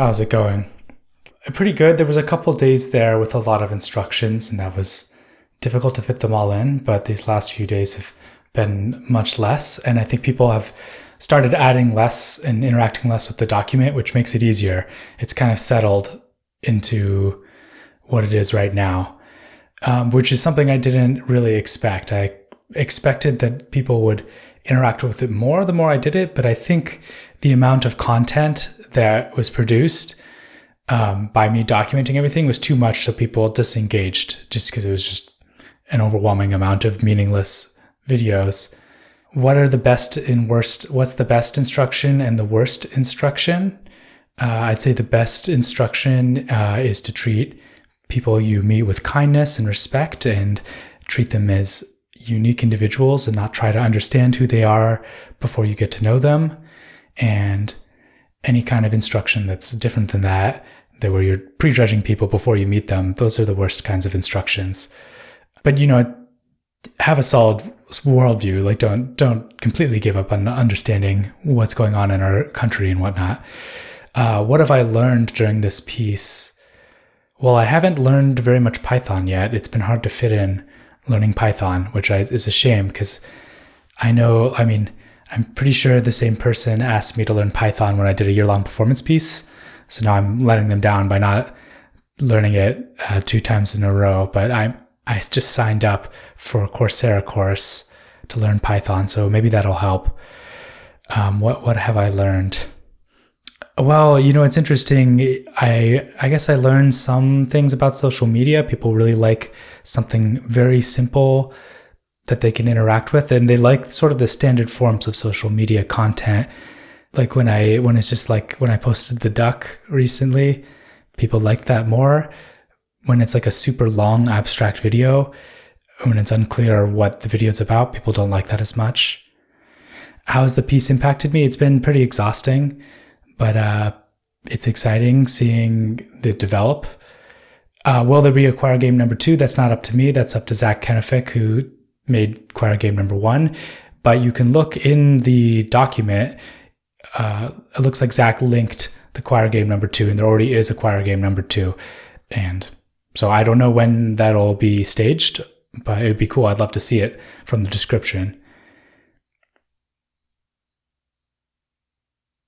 How's it going? Pretty good. There was a couple days there with a lot of instructions, and that was difficult to fit them all in, but these last few days have been much less, and I think people have started adding less and interacting less with the document, which makes it easier. It's kind of settled into what it is right now, which is something I didn't really expect. I expected that people would interact with it more the more I did it, but I think the amount of content that was produced by me documenting everything was too much, so people disengaged just because it was just an overwhelming amount of meaningless videos. What are the best and worst? What's the best instruction and the worst instruction? I'd say the best instruction is to treat people you meet with kindness and respect and treat them as unique individuals and not try to understand who they are before you get to know them. And any kind of instruction that's different than that where you're prejudging people before you meet them, those are the worst kinds of instructions. But, have a solid worldview. Like, don't completely give up on understanding what's going on in our country and whatnot. What have I learned during this piece? Well, I haven't learned very much Python yet. It's been hard to fit in learning Python, which is a shame because I'm pretty sure the same person asked me to learn Python when I did a year-long performance piece. So now I'm letting them down by not learning it 2 times in a row. But I just signed up for a Coursera course to learn Python, so maybe that'll help. What have I learned? Well, it's interesting. I guess I learned some things about social media. People really like something very simple that they can interact with, and they like sort of the standard forms of social media content. Like when I posted the duck recently, people liked that more. When it's like a super long abstract video, when it's unclear what the video is about, people don't like that as much. How has the piece impacted me? It's been pretty exhausting, but it's exciting seeing it develop. Will there be a choir game number 2? That's not up to me. That's up to Zach Kenefick, who made choir game number 1. But you can look in the document. It looks like Zach linked the choir game number 2, and there already is a choir game number 2. And so I don't know when that'll be staged, but it would be cool. I'd love to see it from the description.